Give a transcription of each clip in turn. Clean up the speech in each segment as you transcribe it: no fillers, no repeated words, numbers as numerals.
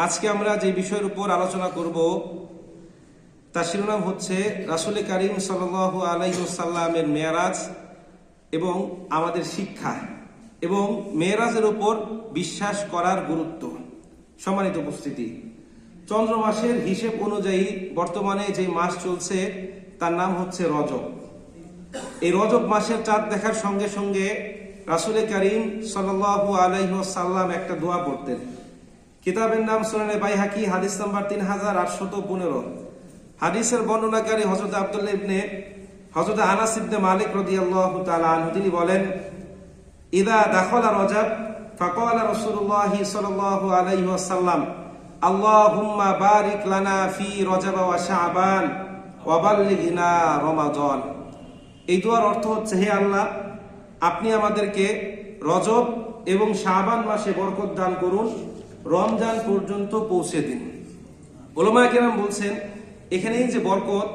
আজকে আমরা যে বিষয়ের উপর আলোচনা করব তার শিরোনাম হচ্ছে রাসূল করিম সাল্লাল্লাহু আলাইহি ওয়াসাল্লামের মেরাজ এবং আমাদের শিক্ষা এবং মেরাজের উপর বিশ্বাস করার গুরুত্ব। সম্মানিত উপস্থিতি, চন্দ্র মাসের হিসেব অনুযায়ী বর্তমানে যে মাস চলছে তার নাম হচ্ছে রজব। এই রজব মাসের চাঁদ দেখার সঙ্গে সঙ্গে রাসূল করিম সাল্লাল্লাহু আলাইহি ওয়াসাল্লাম একটা দোয়া পড়তেন। কিতাবের নাম সুনানে বাইহাকি, হাদিস নাম্বার 3815। হাদিসের বর্ণনাকারী হযরত আনাস ইবনে মালিক রাদিয়াল্লাহু তাআলা আনহু, তিনি বলেন, ইদা দাখালা রজব ফাকালা রাসূলুল্লাহ সাল্লাল্লাহু আলাইহি ওয়াসাল্লাম আল্লাহুম্মা বারিক লানা ফি রজব ওয়া শাবান ওয়া বাল্লিগনা রমাদান। এই দোয়ার অর্থ হচ্ছে, হে আল্লাহ, আপনি আমাদেরকে রজব এবং শাবান মাসে বরকত দান করুন, রমজান পর্যন্ত পৌঁছে দিন। উলামায়ে কেরাম বলছেন, এখানেই যে বরকত,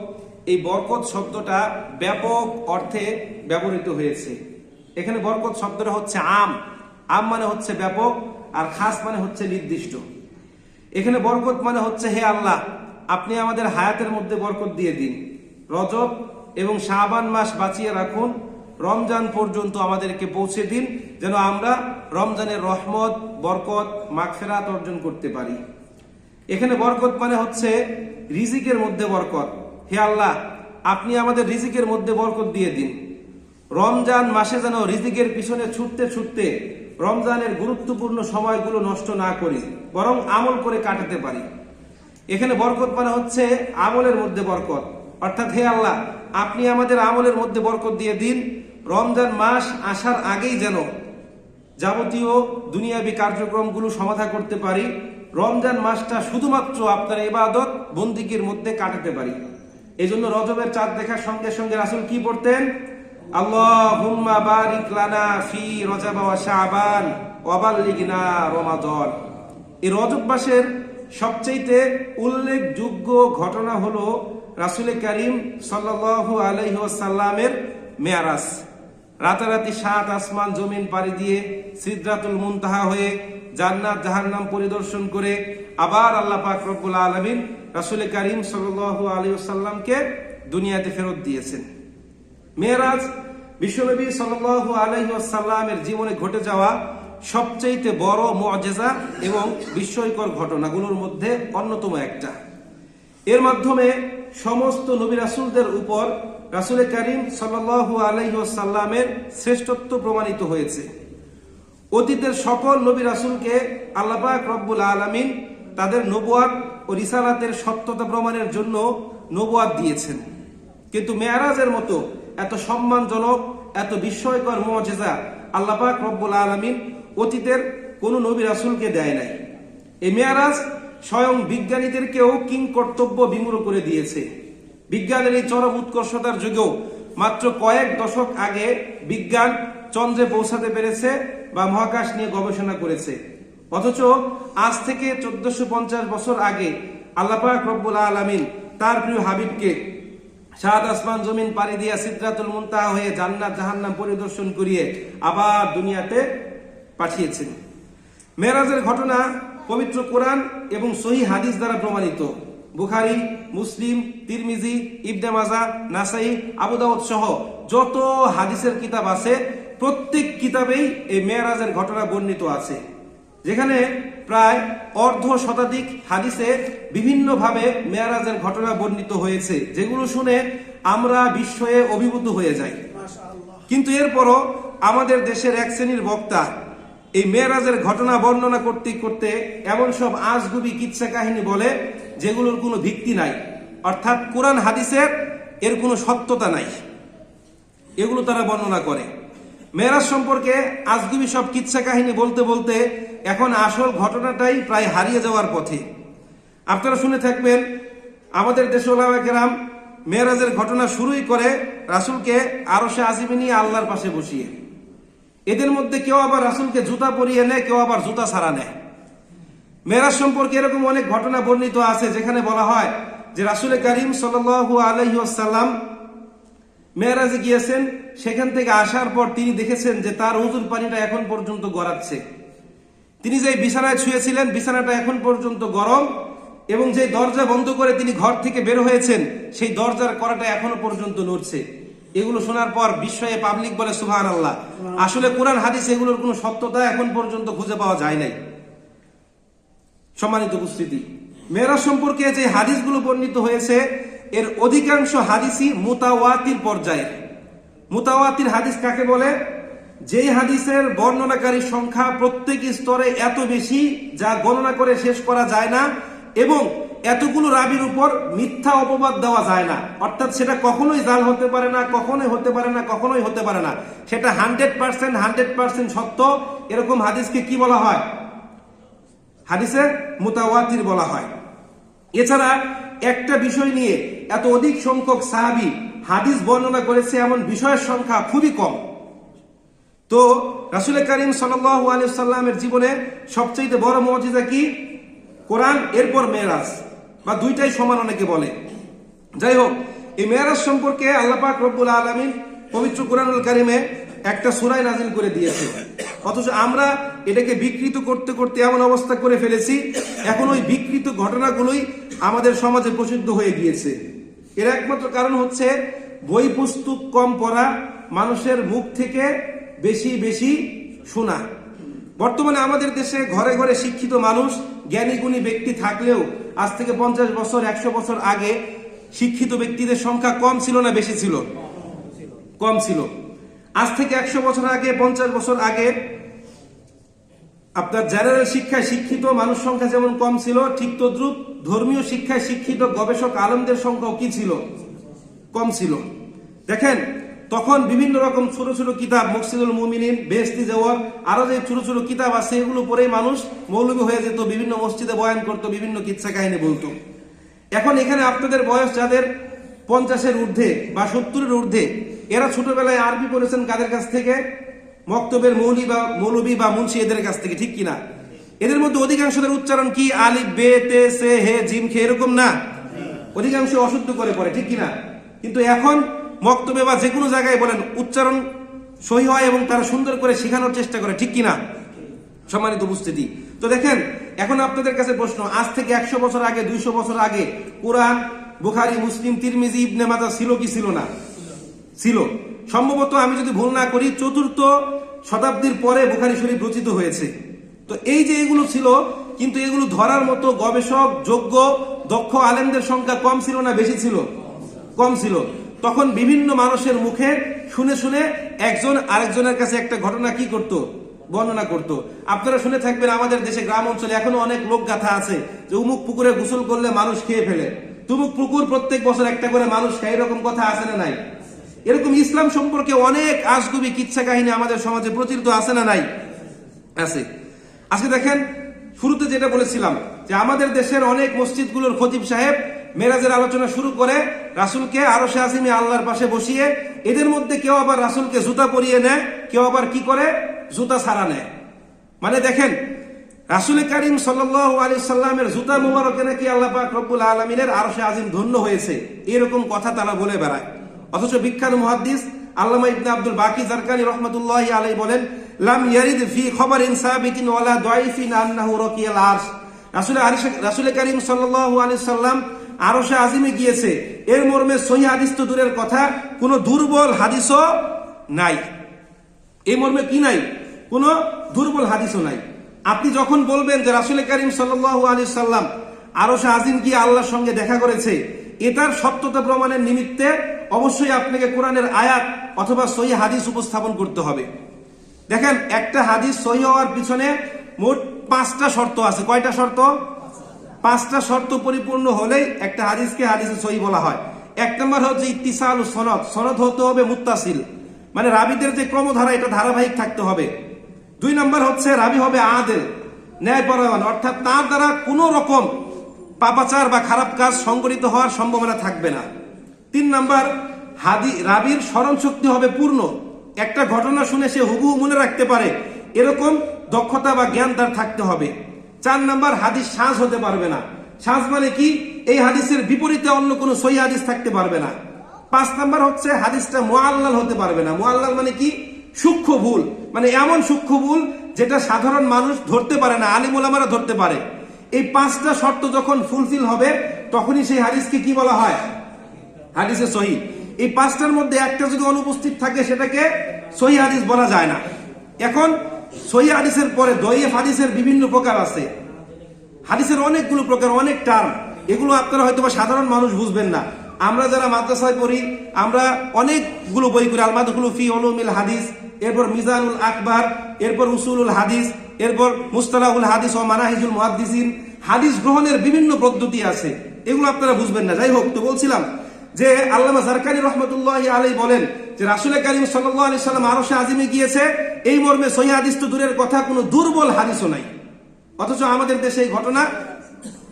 এই বরকত শব্দটা ব্যাপক অর্থে ব্যবহৃত হয়েছে। এখানে বরকত শব্দটা হচ্ছে আম মানে হচ্ছে ব্যাপক, আর খাস মানে হচ্ছে নির্দিষ্ট। এখানে বরকত মানে হচ্ছে, হে আল্লাহ, আপনি আমাদের হায়াতের মধ্যে বরকত দিয়ে দিন, রজব এবং শাবান মাস বাঁচিয়ে রাখুন, রমজান পর্যন্ত আমাদেরকে পৌঁছে দিন, যেন আমরা রমজানের রহমত, বরকত, মাগফিরাত অর্জন করতে পারি। এখানে বরকত মানে হচ্ছে রিজিকের মধ্যে বরকত। হে আল্লাহ, আপনি আমাদের রিজিকের মধ্যে বরকত দিয়ে দিন, রমজান মাসে যেন রিজিকের পিছনে ছুটতে ছুটতে রমজানের গুরুত্বপূর্ণ সময়গুলো নষ্ট না করি, বরং আমল করে কাটাতে পারি। এখানে বরকত মানে হচ্ছে আমলের মধ্যে বরকত, অর্থাৎ হে আল্লাহ, আপনি আমাদের আমলের মধ্যে বরকত দিয়ে দিন, রমজান মাস আসার আগেই যেন যাবতীয় দুনিয়াবী কার্যক্রমগুলো সমাধা করতে পারি, রমজান মাসটা শুধুমাত্র আপনার ইবাদত বন্দিগির মধ্যে কাটাতে পারি। এই জন্য রজবের চাঁদ দেখার সঙ্গে সঙ্গে রাসূল কি পড়তেন? আল্লাহুম্মা বারিক লানা ফি রজব ওয়া শাবান ওয়া বাল্লিগনা রমাদান। এই রজব মাসের সবচেয়ে উল্লেখযোগ্য ঘটনা হলো রাসূল করিম সাল্লাল্লাহু আলাইহি ওয়াসাল্লামের মেরাজ। রাতারাতি 7 আসমান জমিন পাড়ি দিয়ে সিদরাতুল মুনতাহা হয়ে জান্নাত জাহান্নাম পরিদর্শন করে আবার আল্লাহ পাক রব্বুল আলামিন রাসূল করিম সাল্লাল্লাহু আলাইহি ওয়াসাল্লামকে দুনিয়াতে ফেরত দিয়েছেন। মেরাজ বিশ্বনবী সাল্লাল্লাহু আলাইহি ওয়াসাল্লামের জীবনে ঘটে যাওয়া সবচেয়ে বড় মুআজিজা এবং বিস্ময়কর ঘটনাগুলোর মধ্যে অন্যতম একটা। এর মাধ্যমে সমস্ত নবী রাসূলদের উপর রাসূল করিম সাল্লাল্লাহু আলাইহি ওয়াসাল্লামের শ্রেষ্ঠত্ব প্রমাণিত হয়েছে। অতীতের সকল নবী রাসূলকে আল্লাহ পাক রব্বুল আলামিন তাদের নবুয়াত ও রিসালাতের সত্যতা প্রমাণের জন্য নবুয়াত দিয়েছেন, কিন্তু মেরাজের মতো এত সম্মানজনক, এত বিস্ময়কর মুআজিজা আল্লাহ পাক রব্বুল আলামিন অতীতের কোন নবী রাসূলকে দেয় নাই। এই মেরাজ স্বয়ং বিজ্ঞানীদেরকেও কিংকর্তব্য বিমূঢ় করে দিয়েছে। বিজ্ঞানের এই চরম উৎকর্ষতার যুগেও মাত্র কয়েক দশক আগে বিজ্ঞান চন্দ্রে পৌঁছাতে পেরেছে বা মহাকাশ নিয়ে গবেষণা করেছে, অথচ আজ থেকে 1450 বছর আগে আল্লাহ পাক রব্বুল আলামিন তার প্রিয় হাবিবকে 7 আসমান জমিন পাড়ি দিয়ে সিদরাতুল মুনতাহা হয়ে জান্নাত জাহান্নাম পরিদর্শন করিয়ে আবার দুনিয়াতে পাঠিয়েছেন। মেরাজের ঘটনা পবিত্র কোরআন এবং সহিহ হাদিস দ্বারা প্রমাণিত। বুখারী, মুসলিম, তিরমিজি, ইবনে মাজাহ, নাসাই, আবু দাউদ সহ যত হাদিসের কিতাব আছে, প্রত্যেক কিতাবেই এই মেরাজের ঘটনা বর্ণিত আছে, যেখানে প্রায় অর্ধ শতাধিক হাদিসে বিভিন্নভাবে মেরাজের ঘটনা বর্ণিত হয়েছে, যেগুলো শুনে আমরা বিস্ময়ে অভিভূত হয়ে যাই। কিন্তু এরপরও আমাদের দেশের এক শ্রেণীর বক্তা এই মেরাজের ঘটনা বর্ণনা করতে করতে এমন সব আজগুবি কিচ্ছা কাহিনী বলে যেগুলোর কোনো ভিত্তি নাই, অর্থাৎ কোরআন হাদিসের এর কোনো সত্যতা নাই, এগুলো তারা বর্ণনা করে। মেরাজ সম্পর্কে আজগুবি সব কিচ্ছা কাহিনী বলতে বলতে এখন আসল ঘটনাটাই প্রায় হারিয়ে যাওয়ার পথে। আপনারা শুনে থাকবেন, আমাদের দেশে উলামায়ে কেরাম মেরাজের ঘটনা শুরুই করে রাসূলকে আরশে আজিমে নিয়ে আল্লাহর পাশে বসিয়ে। এদের মধ্যে কেউ আবার রাসূলকে জুতা পরিয়ে নেয়, কেউ আবার জুতা ছাড়া নেয়। মেরাজ সম্পর্কে এরকম অনেক ঘটনা বর্ণিত আছে, যেখানে বলা হয় যে রাসূল করিম সাল্লাল্লাহু আলাইহি ওয়াসাল্লাম মেরাজে গিয়েছেন, সেখান থেকে আসার পর তিনি দেখেছেন যে তার উযুর পানিটা এখন পর্যন্ত গড়াচ্ছে। তিনি যে বিছানায় শুয়েছিলেন বিছানাটা এখন পর্যন্ত গরম, এবং যে দরজা বন্ধ করে তিনি ঘর থেকে বের হয়েছেন সেই দরজার কড়াটা এখনো পর্যন্ত নড়ছে। এগুলো শোনার পর বিস্ময়ে পাবলিক বলে সুবহানাল্লাহ। আসলে কোরআন হাদিস এগুলোর কোনো সত্যতা এখন পর্যন্ত খুঁজে পাওয়া যায় নাই। সম্মানিত উপস্থিতি, মেরাজ সম্পর্কে যে হাদিসগুলো বর্ণিত হয়েছে এর অধিকাংশ হাদিসই মুতাওয়াতির পর্যায়ে। মুতাওয়াতির হাদিস কাকে বলে? যেই হাদিসের বর্ণনাকারী সংখ্যা প্রত্যেক স্তরে এত বেশি যা গণনা করে শেষ করা যায় না, এবং এতগুলো রাবির উপর মিথ্যা অপবাদ দেওয়া যায় না। অর্থাৎ সেটা কখনোই জাল হতে পারে না, কখনোই হতে পারে না, কখনোই হতে পারে না, সেটা 100% সত্য। এরকম হাদিসকে কি বলা হয়? হাদিসে মুতাওয়াতির বলা হয়। এছাড়া একটা বিষয় নিয়ে এত অধিক সংখ্যক সাহাবী হাদিস বর্ণনা করেছে এমন বিষয়ের সংখ্যা খুবই কম। তো রাসূল করিম সাল্লাল্লাহু আলাইহি ওয়াসাল্লামের জীবনে সবচেয়ে বড় মুজিজা কি? কোরআন, এরপর মেরাজ, বা দুইটাই সমান অনেকে বলে। যাই হোক, এই মেরাজ সম্পর্কে আল্লাহ পাক রব্বুল আলামিন পবিত্র কোরআনুল কারীমে একটা সূরা নাযিল করে দিয়েছে, অথচ আমরা এটাকে বিকৃত করতে করতে এমন অবস্থা করে ফেলেছি এখন ওই বিকৃত ঘটনাগুলোই আমাদের সমাজে প্রসিদ্ধ হয়ে গিয়েছে। এর একমাত্র কারণ হচ্ছে বই পুস্তক কম পড়া, মানুষের মুখ থেকে বেশি বেশি শোনা। বর্তমানে আমাদের দেশে ঘরে ঘরে শিক্ষিত মানুষ, জ্ঞানী গুণী ব্যক্তি থাকলেও আজ থেকে 50 বছর 100 বছর আগে শিক্ষিত ব্যক্তিদের সংখ্যা কম ছিল না বেশি ছিল? কম ছিল। আজ থেকে 100 বছর আগে, 50 বছর আগে আপনার জেনারেল শিক্ষায় শিক্ষিত মানুষ সংখ্যা যেমন কম ছিল, ঠিক তদ্রুপ ধর্মীয় শিক্ষায় শিক্ষিত গবেষক আলেমদের সংখ্যাও কি ছিল? কম ছিল। দেখেন, তখন বিভিন্ন রকম ছোট ছোট কিতাব, মুকসিদুল মুমিনিন, বেহেশতি জওহর, আরো যে ছোট ছোট কিতাব আছে এগুলো পড়েই মানুষ মৌলবী হয়ে যেত, বিভিন্ন মসজিদে বয়ান করতো, বিভিন্ন কিচ্ছা কাহিনী বলতো। এখন এখানে আপনাদের বয়স যাদের 50-এর ঊর্ধ্বে বা 70-এর ঊর্ধ্বে, এরা ছোটবেলায় আরবি পড়েছেন কাদের কাছ থেকে? মক্তবের মৌলবী বা মুন্সি, এদের কাছ থেকে, ঠিক কিনা? এদের মধ্যে অধিকাংশদের উচ্চারণ কি আলিফ বে তে সে হে জিম খে এরকম না, অধিকাংশ অশুদ্ধ করে পড়ে, ঠিক কিনা? কিন্তু এখন মক্তবে বা যে কোনো জায়গায় বলেন উচ্চারণ সহি হয় এবং তারা সুন্দর করে শেখানোর চেষ্টা করে, ঠিক কিনা? সম্মানিত উপস্থিতি, তো দেখেন এখন আপনাদের কাছে প্রশ্ন, আজ থেকে 100 বছর আগে, 200 বছর আগে কোরআন, বুখারী, মুসলিম, তিরমিজি, ইবনে মাজাহ ছিল কি ছিল না? ছিল। সম্ভবত আমি যদি ভুল না করি 4th শতাব্দীর পরে বুখারী শরীফ রচিত হয়েছে। তো এই যে এগুলো ছিল, কিন্তু এগুলো ধরার মতো গবেষক, যোগ্য, দক্ষ আলেমদের সংখ্যা কম ছিল না বেশি ছিল? কম ছিল। তখন বিভিন্ন মানুষের মুখে শুনে শুনে একজন আরেকজনের কাছে একটা ঘটনা কি করত? বর্ণনা করত। আপনারা শুনে থাকবেন আমাদের দেশে গ্রাম অঞ্চলে এখনো অনেক লোকগাথা আছে যে অমুক পুকুরে গোসল করলে মানুষ খেয়ে ফেলে, তুমুক পুকুর প্রত্যেক বছর একটা করে মানুষ খায়, এরকম কথা আছে না নাই? এরকম ইসলাম সম্পর্কে অনেক আজগুবি কিচ্ছা কাহিনী আমাদের সমাজে প্রচলিত আছে না নাই? আছে। আজকে দেখেন, শুরুতে যেটা বলেছিলাম যে আমাদের দেশের অনেক মসজিদগুলোর খতিব সাহেব মেরাজের আলোচনা শুরু করে রাসূলকে আরশে আজিমে আল্লাহর পাশে বসিয়ে, এদের মধ্যে কেউ আবার রাসূলকে জুতা পরিয়ে নেয়, কেউ আবার কি করে? জুতা ছাড়া নেয়। মানে দেখেন, রাসূল করিম সাল্লাল্লাহু আলাইহি সাল্লামের জুতা মুবারকে নাকি আল্লাহ পাক রব্বুল আলামিনের আরশে আজিম ধন্য হয়েছে, এরকম কথা তারা বলে বেড়ায়। অথচ বিখ্যাত মুহাদ্দিস আল্লামা ইবনে আব্দুল বাকি জারকানি রাহমাতুল্লাহি আলাইহি বলেন, লাম ইয়ারিদ ফি খবরিন সাবিতিন ওয়ালা দাইফিন আন্নাহু রাকিয়াল আরশ। রাসূল করিম সাল্লাল্লাহু আলাইহি সাল্লাম আরশে আজিমে গিয়েছে, এর মর্মে সহিহ হাদিস তো দূরের কথা, কোনো দুর্বল হাদিসও নাই। এই মর্মে কি নাই? কোনো দুর্বল হাদিসও নাই। আপনি যখন বলবেন যে রাসূল করিম সাল্লাল্লাহু আলাইহি সাল্লাম আরশে আজিম গিয়ে আল্লাহর সঙ্গে দেখা করেছে, এটার সত্যতা প্রমাণের নিমিত্তে অবশ্যই আপনাকে কোরআনের আয়াত অথবা সহিহ হাদিস উপস্থাপন করতে হবে। দেখেন, একটা হাদিস সহিহ হওয়ার পিছনে মোট 5টা শর্ত আছে। কয়টা শর্ত? 5টা শর্ত পরিপূর্ণ হলেই একটা হাদিসকে হাদিসে সহিহ বলা হয়। 1 নম্বর হচ্ছে ইত্তিসালুস সনদ, সনদ হতে হবে মুত্তাসিল, মানে রাবীদের যে ক্রমধারা এটা ধারাবাহিক থাকতে হবে। 2 নম্বর হচ্ছে রাবী হবে আদেল, ন্যায়পরায়ণ, অর্থাৎ তার দ্বারা কোনো রকম পাপাচার বা খারাপ কাজ সংগঠিত হওয়ার সম্ভাবনা থাকবে না। 3 নম্বর রাবীর স্মরণ শক্তি হবে পূর্ণ, একটা ঘটনা শুনে সে হুবহু মনে রাখতে পারে এরকম দক্ষতা বা জ্ঞান তার থাকতে হবে। 4 নম্বর হাদিস শায হতে পারবে না। শায মানে কি? এই হাদিসের বিপরীতে অন্য কোনো সহিহ হাদিস থাকতে পারবে না। 5 নম্বর হচ্ছে হাদিসটা মুআল্লাল হতে পারবে না। মুআল্লাল মানে কি? সূক্ষ্ম ভুল, মানে এমন সূক্ষ্ম ভুল যেটা সাধারণ মানুষ ধরতে পারে না, আলিম ওলামারা ধরতে পারে। এই 5টা শর্ত যখন ফুলফিল হবে তখনই সেই হাদিসকে কি বলা হয়? হাদিসে সহিহ। এই 5টার মধ্যে একটা যদি অনুপস্থিত থাকে সেটাকে সহিহ হাদিস বলা যায় না। এখন সহিহ হাদিসের পরে দয়ীফ হাদিসের বিভিন্ন প্রকার আছে। হাদিসের অনেকগুলো প্রকার, অনেক টার্ম, এগুলো আপনারা হয়তো সাধারণ মানুষ বুঝবেন না। আমরা যারা মাদ্রাসায় পড়ি আমরা অনেকগুলো বই করি, আল মাদখুলু ফি উলুমিল হাদিস, এরপর মিজানুল আকবার, এরপর উসুলুল হাদিস, এরপর মুস্তালাহুল হাদিস ও মানাহিজুল মুহাদ্দিসিন। হাদিস গ্রহণের বিভিন্ন পদ্ধতি আছে, এগুলো আপনারা বুঝবেন না। যাই হোক, তো বলছিলাম যে আল্লামা জারকানি রহমতুল্লাহি আলাইহি বলেন যে রাসূল কারীম সাল্লাল্লাহু আলাইহি সাল্লাম আরশে আজিমে গিয়েছে, এই মর্মে সহিহ হাদিস তো দূরের কথা, কোনো দুর্বল হাদিসও নাই। অথচ আমাদের দেশে এই ঘটনা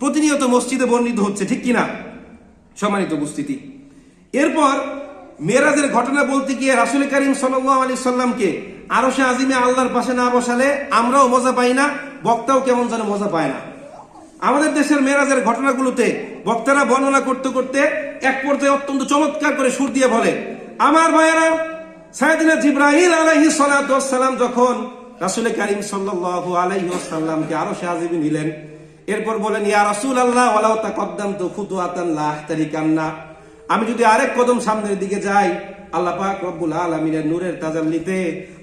প্রতিনিয়ত মসজিদে বর্ণিত হচ্ছে, ঠিক কিনা সম্মানিত উপস্থিতি? এরপর মেরাজের ঘটনা বলতে গিয়ে রাসূল কারীম সাল্লাল্লাহু আলাইহি সাল্লামকে আরশে আজিমে আল্লাহর পাশে না বসালে আমরাও মজা পাই না, বক্তাও কেমন যেন মজা পায় না। আমাদের দেশের মেরাজের ঘটনাগুলোতে বক্তারা বর্ণনা করতে করতে এক পর্যায়ে অত্যন্ত চমৎকার করে সুর দিয়ে বলে, আমার ভাইয়েরা, সাইয়েদনা জিবরাইল আলাইহিস সালাতু ওয়াস সালাম যখন রাসূল কারীম সাল্লাল্লাহু আলাইহি ওয়াসাল্লামকে আরশে আজিমে নিলেন, এরপর বলেন, ইয়া রাসূলুল্লাহ ওয়ালাউ তাকদ্দামতু খুতুওয়াতান লা আহতারিকান্না, আমি যদি আরেক কদম সামনের দিকে যাই, আল্লাহ পাক রব্বুল আলামিনের নূরের তাজাল্লিতে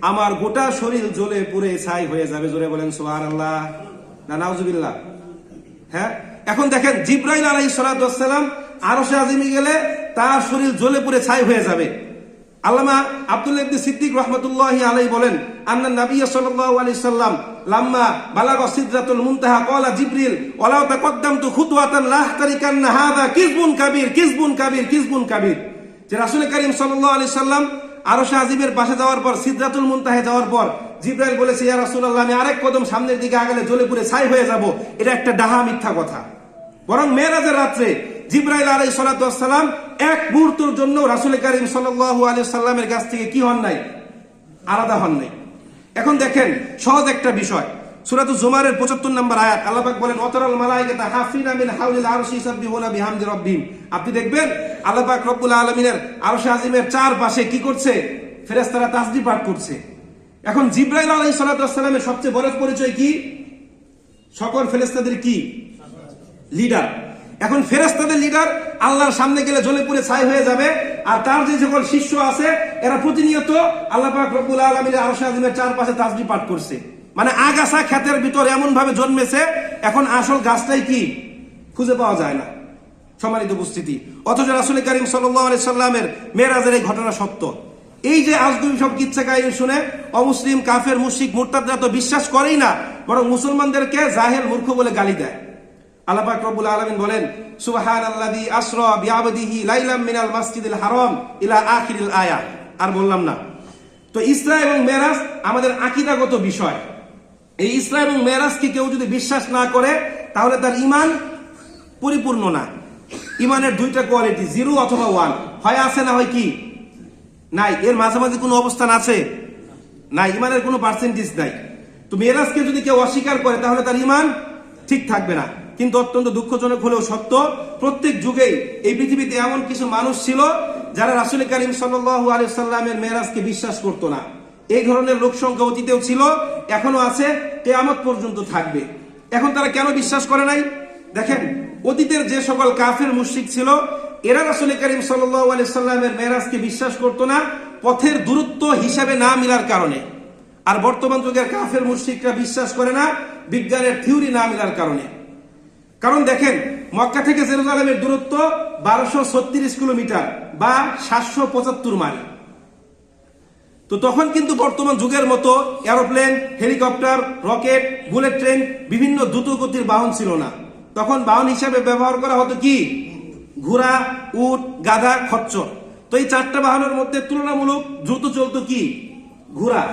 আমার গোটা শরীর জ্বলে পুড়ে ছাই হয়ে যাবে। জোরে বলেন সুবহানাল্লাহ, না নাউজুবিল্লাহ। হ্যাঁ, এখন দেখেন জিবরাইল আলাইহিস সালাতু ওয়াস সালাম আরশে আজিমে গেলে তার শরীর জ্বলে পুড়ে ছাই হয়ে যাবে। আল্লামা আব্দুল্লাহ ইবনে সিদ্দিক রাহমাতুল্লাহি আলাইহি বলেন, আন্না নবী সাল্লাল্লাহু আলাইহি সাল্লাম লাম্মা বালাগা সিদরাতুল মুনতাহা ক্বালা জিবরিল ওয়ালাউ তাকদ্দামতু খুতওয়াতান লা আহতারিকান্না হাযা কিযবুন কাবীর কিযবুন কাবীর কিযবুন কাবীর। যে রাসূল কারীম সাল্লাল্লাহু আলাইহি সাল্লাম আরশে আজিমের পাশে যাওয়ার পর, সিদরাতুল মুনতাহায় যাওয়ার পর জিবরাইল বলেছে, ইয়া রাসূলুল্লাহ, আমি আরেক কদম সামনের দিকে আগালে জ্বলে পুড়ে ছাই হয়ে যাব। এটা একটা ডাহা মিথ্যা কথা। বরং মেরাজের রাত্রে জিবরাইল আলাইহিস সালাতু ওয়াস সালাম এক মুহূর্তের জন্য রাসূল কারীম সাল্লাল্লাহু আলাইহি সাল্লামের কাছ থেকে কি হন নাই? আলাদা হন নাই। এখন দেখেন সহজ একটা বিষয়, সূরাতুজ জুমারের ৭৫ নম্বর আয়াত, আল্লাহ পাক বলেন, ওয়াতারাল মালায়েকাতা হাফিনা মিন হাওলিল আরশি ইউসাব্বিহুনা বিহামদি রাব্বিহিম। আপনি দেখবেন আল্লাহ পাক রব্বুল আলামিনের আরশে আজিমের চারপাশে কি করছে? ফেরেশতারা তাসবিহ পাঠ করছে। এখন জিবরাইল আলাইহিস সালাতু ওয়াস সালামের সবচেয়ে বড় পরিচয় কি? সকল ফেরেশতাদের কি? লিডার। এখন ফেরেশতাদের লিডার আল্লাহর সামনে গেলে জ্বলে পুড়ে ছাই হয়ে যাবে, আর তার যে সকল শিষ্য আছে এরা প্রতিনিয়ত আল্লাহ পাক রব্বুল আলামিনের আরশে আজিমের চারপাশে তাসবিহ পাঠ করছে। মানে আগাছা ক্ষেতের ভিতর এমন ভাবে জন্মেছে, এখন আসল গাছটাই কি খুঁজে পাওয়া যায় না। সম্মানিত উপস্থিতি, অথচ রাসূল কারীম সাল্লাল্লাহু আলাইহি সাল্লামের মেরাজের এই ঘটনা সত্য। এই যে আজগুবি সব কিচ্ছা কাহিনী শুনে অমুসলিম, কাফের, মুশরিক, মুরতাদরা তো বিশ্বাস করেই না, বরং মুসলমানদেরকে জাহেল, মূর্খ বলে গালি দেয়। আল্লাহ পাক রব্বুল আলামিন বলেন, সুবহানাল্লাযী আসরা বিআবদিহি লাইলাম মিনাল মাসজিদিল হারাম ইলা আখিরিল আয়াত। আর বললাম না। তো ইসরা এবং মেরাজ আমাদের আকীদাগত বিষয়। এই ইসরা এবং মেরাজকে কেউ যদি বিশ্বাস না করে তাহলে তার ঈমান পরিপূর্ণ না। ঈমানের দুইটা কোয়ালিটি, 0 অথবা 1, হয় আছে না হয় কি নাই, এর মাঝামাঝি কোনো অবস্থান আছে? নাই, ঈমানের কোনো পার্সেন্টেজ নাই। তো মেরাজকে যদি কেউ অস্বীকার করে তাহলে তার ঈমান ঠিক থাকবে না। কিন্তু অত্যন্ত দুঃখজনক হলেও সত্য, প্রত্যেক যুগেই এই পৃথিবীতে এমন কিছু মানুষ ছিল যারা রাসূল কারীম সাল্লাল্লাহু আলাইহি সাল্লামের মেরাজকে বিশ্বাস করত না। এই ধরনের লোক সংখ্যা অতীতেও ছিল, এখনো আছে, কিয়ামত পর্যন্ত থাকবে। এখন তারা কেন বিশ্বাস করে নাই? দেখেন, অতীতের যে সকল কাফের মুশরিক ছিল এরা রাসূল কারীম সাল্লাল্লাহু আলাইহি সাল্লামের মেরাজকে বিশ্বাস করত না পথের দূরত্ব হিসাবে না মিলার কারণে। আর বর্তমান যুগের কাফের মুশরিকরা বিশ্বাস করে না বিজ্ঞানের থিওরি না মিলার কারণে। কারণ দেখেন, মক্কা থেকে জেরুজালেমের দূরত্ব 1236 কিলোমিটার বা 775 মাইল। তো তখন কিন্তু বর্তমান যুগের মতো aeroplane, helicopter, rocket, bullet train, বিভিন্ন দ্রুতগতির বাহন ছিল না। তখন বাহন হিসাবে ব্যবহার করা হতো কি? ঘোড়া, উট, গাধা, খচ্চর। তো এই 4টা বাহনের মধ্যে তুলনামূলক দ্রুত চলতো কি? ঘোড়া।